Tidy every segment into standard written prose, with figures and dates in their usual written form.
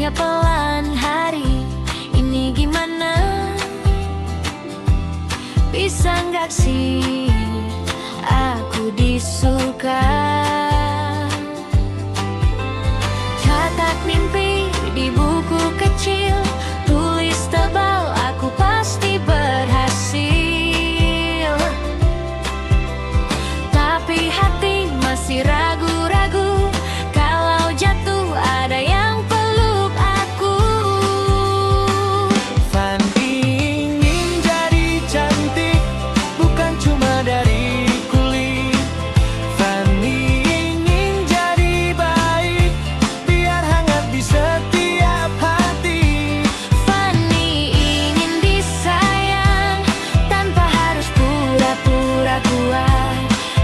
Tanya pelan, hari ini gimana? Bisa nggak sih aku disuka? Catat mimpi di buku kecil, tulis tebal, aku pasti berhasil. Tapi hati masih ragu-ragu, kalau jatuh ada yang peluk aku. Fanny ingin jadi cantik, bukan cuma dari kulit. Fanny ingin jadi baik, biar hangat di setiap hati. Fanny ingin disayang, tanpa harus pura-pura kuat.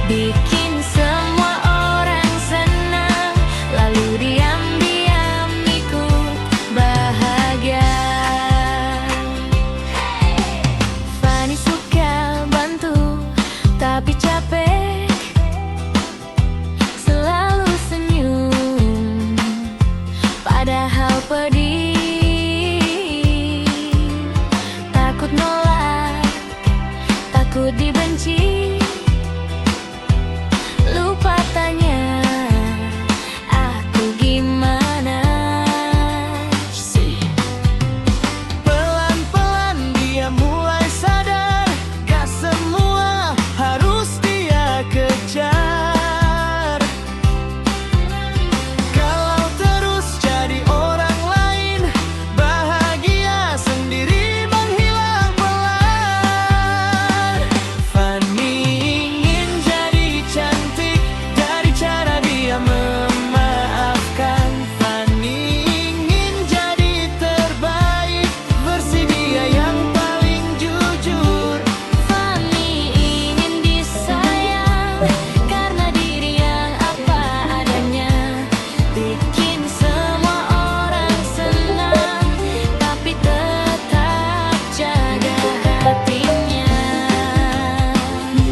Bikin semua orang senang, lalu diam-diam ikut bahagia. Fanny suka bantu, tapi capek selalu senyum, padahal pedih. Takut nolak, takut dibenci, lupa tanya aku gimana. Pelan-pelan dia mulai sadar, gak semua harus dia kejar. Kalau terus jadi orang lain, bahagia sendiri menghilang pelan. Fanny ingin jadi cantik, dari cara dia memaafkan. Fanny ingin jadi terbaik, versi dia yang paling jujur. Fanny ingin disayang, karena diri yang apa adanya. Bikin semua orang senang, tapi tetap jaga hatinya.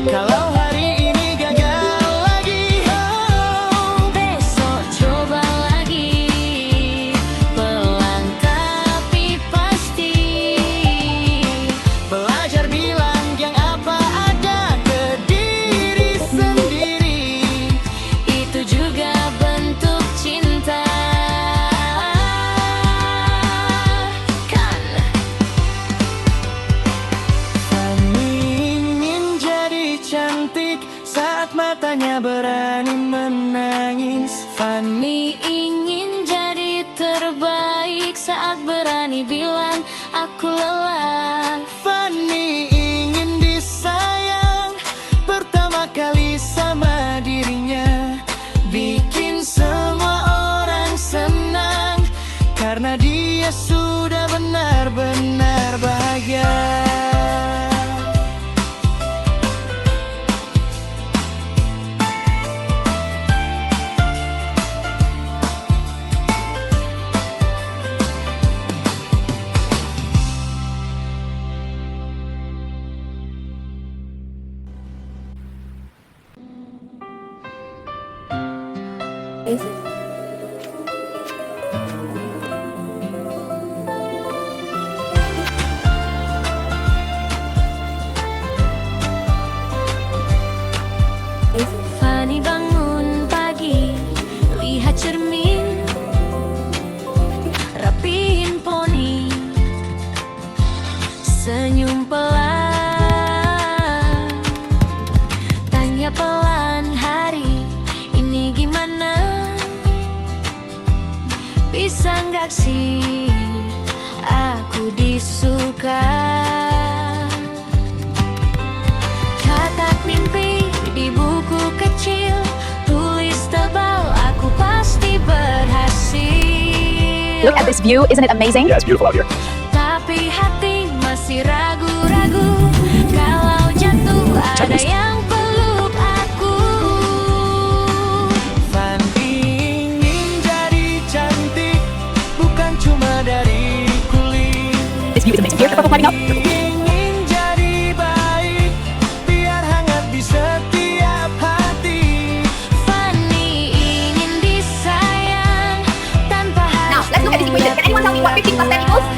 Kalau hari ini gagal lagi, Besok coba lagi, pelan tapi pasti. belajar bilang yang apa ada ke diri sendiri. Itu juga bentuk cinta, kan? Fanny ingin jadi cantik, saat matanya berani menangis. Fanny ingin jadi terbaik, saat berani bilang aku lelah. Fanny ingin disayang, pertama kali sama dirinya. Bikin semua orang senang, karena dia sudah benar-benar bahagia. Fanny bangun pagi, lihat cermin, rapihin poni, senyum pelan. Tanya pelan, hari ini gimana? Bisa nggak sih aku disuka? Catat mimpi di buku kecil, tulis tebal, aku pasti berhasil. Look at this view, isn't it amazing? Yeah, it's beautiful out here. Tapi hati masih ragu-ragu, kalau jatuh ada yang peluk aku. Fanny ingin jadi cantik, bukan cuma dari kulit. This view is amazing. Here's the purple climbing up. Ingin jadi baik, biar hangat di setiap hati. Fanny ingin disayang, tanpa harus Now, let's look at this equation. tell me what 15 plus 10 equals?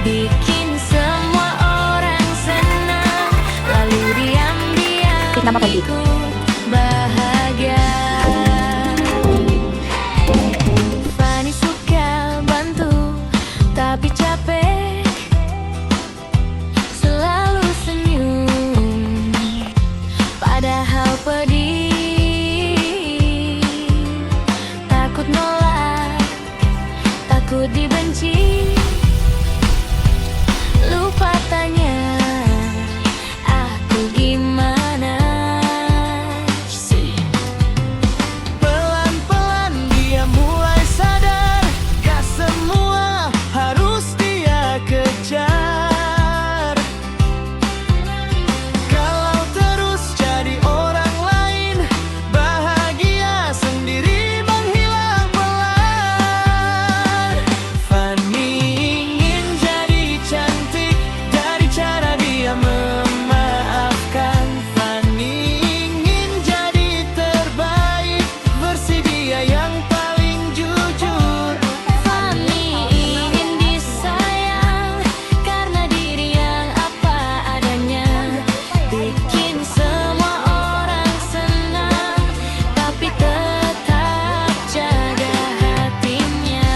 Bikin semua orang senang, lalu diam-diam Nama Fendi. ikut bahagia. Fanny suka bantu, tapi capek, selalu senyum, padahal pedih. Takut nolak, takut dibenci, lupa tanya aku gimana. Pelan-pelan dia mulai sadar, gak semua harus dia kejar. Kalau terus jadi orang lain, bahagia sendiri menghilang pelan. Fanny ingin jadi cantik dari cara dia memaafkan. Fanny ingin jadi terbaik versi dia yang paling jujur. Fanny ingin disayang karena diri yang apa adanya, bikin semua orang senang, tapi tetap jaga hatinya.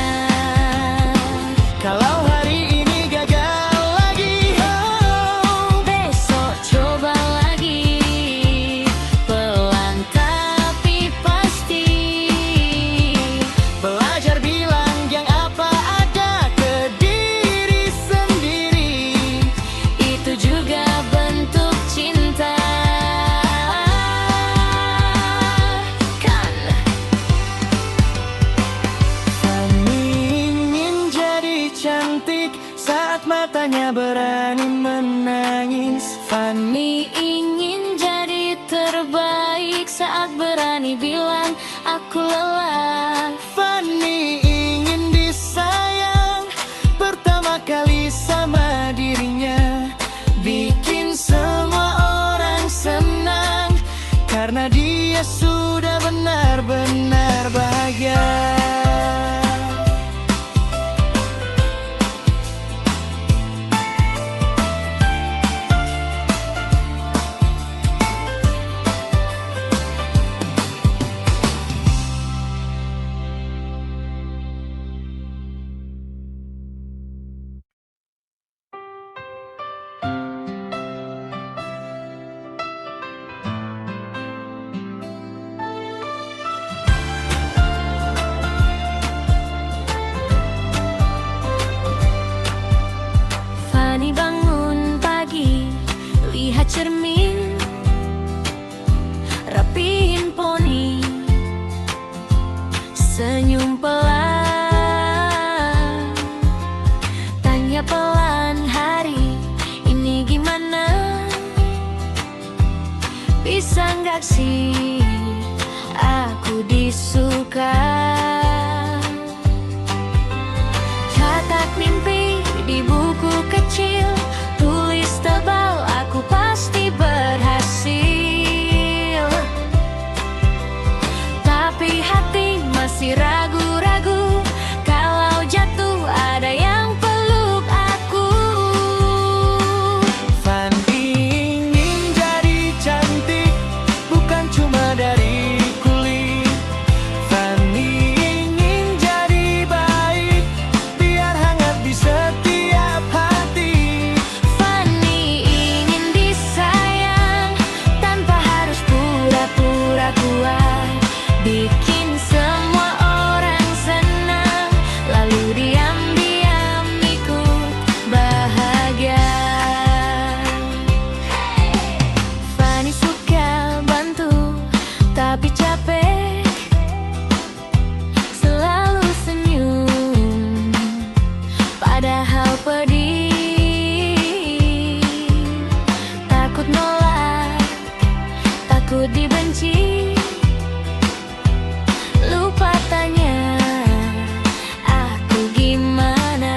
Kalau hari ini gagal lagi, Besok coba lagi, pelan tapi pasti. belajar bilang yang apa ada ke diri sendiri. Itu juga bentuk cinta, kan? Fanny ingin jadi cantik saat matanya berani menangis. Fanny Ingin jadi terbaik saat berani bilang aku lelah. Fanny ingin disayang pertama kali sama dirinya, bikin semua orang senang karena dia sudah benar-benar bahagia. Fanny bangun pagi, lihat cermin, rapiin poni, senyum pelan, tanya pelan hari ini gimana, bisa nggak sih aku disuka. Catat mimpi di buku kecil, tulis tebal aku pasti berhasil. Tapi hati masih ragu-ragu, kalau jatuh ada yang peluk aku. Fanny ingin jadi cantik, bukan cuma dari kulit. Fanny ingin jadi baik, biar hangat di setiap hati. Fanny ingin disayang tanpa harus pura-pura kuat, bikin semua orang senang, lalu diam-diam ikut bahagia. Fanny suka bantu, tapi capek, selalu senyum, padahal pedih. Takut nolak, takut dibenci, lupa tanya aku gimana.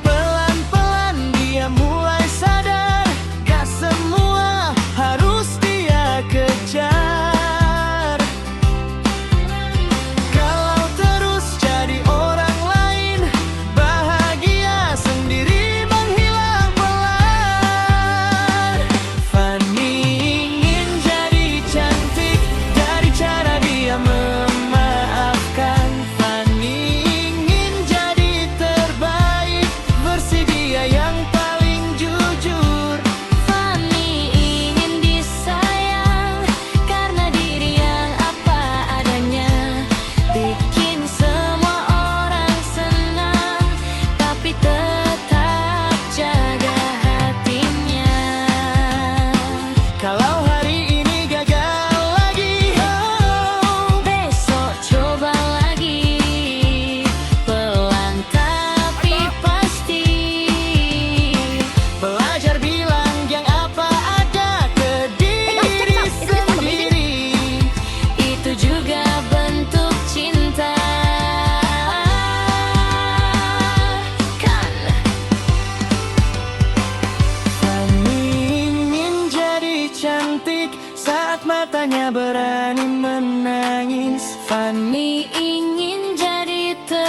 Pelan-pelan dia mulai sadar, gak semua harus dia kejar. Kalau terus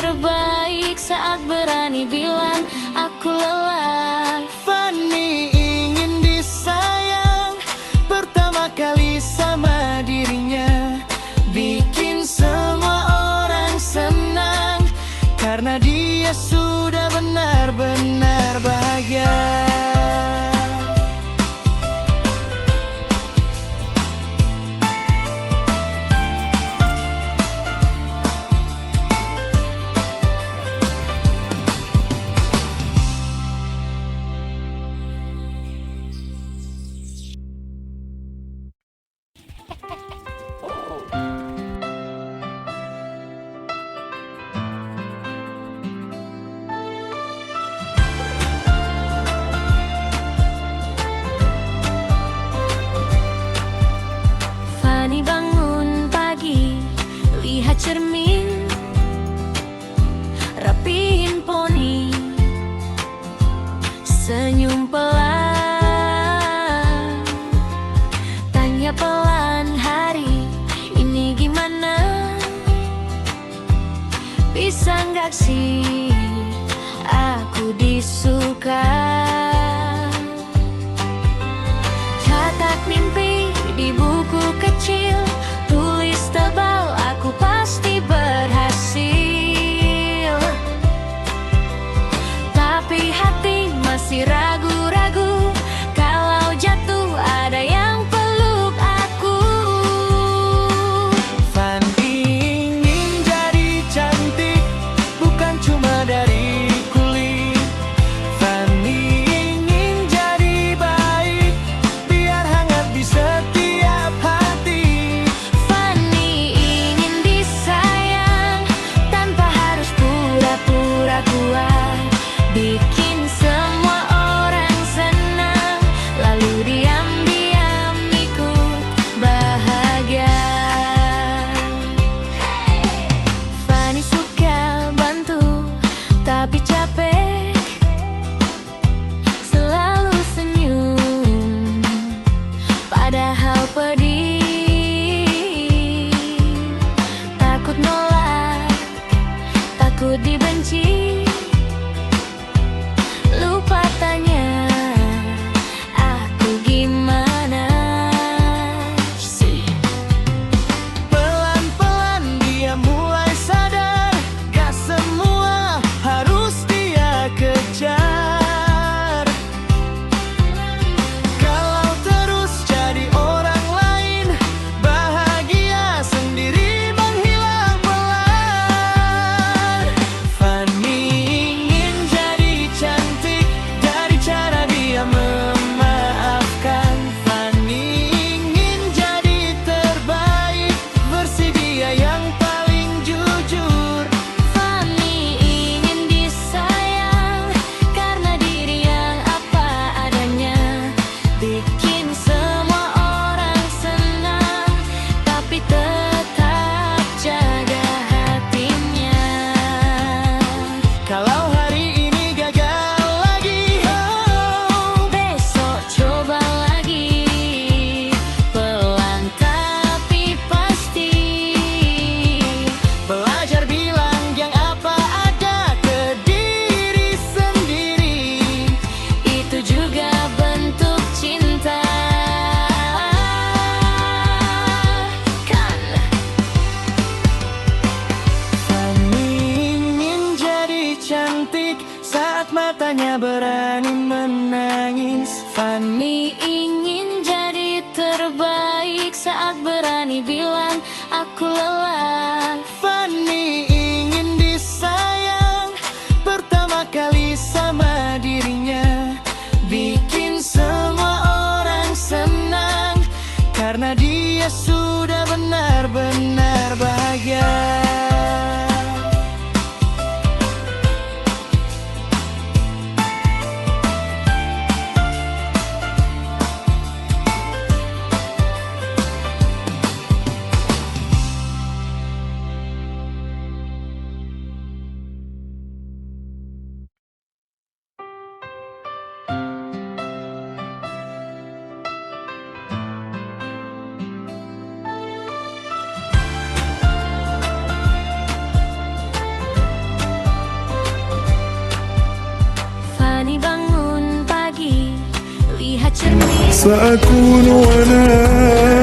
terbaik saat berani bilang aku lelah. Fanny ingin disayang pertama kali sama dirinya, bikin semua orang senang karena dia sudah benar-benar bahagia. Fanny bangun pagi, lihat cermin, rapihin poni, senyum pelan, tanya pelan hari ini gimana, bisa nggak sih aku disuka. Catat mimpi di buku kecil, tulis tebal aku pasti berhasil. Tapi hati masih ragu-ragu, kalau jatuh ada yang peluk aku. Fanny ingin jadi cantik, bukan cuma dari kulit. Fanny ingin jadi baik, biar hangat di setiap hati. Fanny ingin disayang tanpa harus pura-pura kuat, bikin semua orang senang, lalu diam-diam ikut bahagia. Fanny suka bantu tapi capek, selalu senyum padahal pedih, takut nolak, takut dibenci, lupa tanya aku gimana. Pelan-pelan dia mulai sadar, gak semua harus dia kejar. Kalau terus jadi orang lain, bahagia sendiri menghilang pelan. Fanny ingin jadi cantik dari cara dia memaafkan. Fanny ingin jadi terbaik versi dia yang paling jujur. Fanny ingin disayang karena diri yang apa adanya, bikin semua orang senang tapi tetap jaga hatinya. Kalau hari ini gagal lagi, oh, Besok coba lagi, pelan tapi pasti. belajar bilang yang apa ada ke diri sendiri. Itu juga bentuk cinta, kan? Fanny ingin jadi cantik saat matanya berani menangis. Fanny Fanny ingin jadi terbaik saat berani bilang aku lelah. Fanny ingin disayang pertama kali sama dirinya, bikin semua orang senang karena dia sudah benar-benar bahagia. سأكون أنا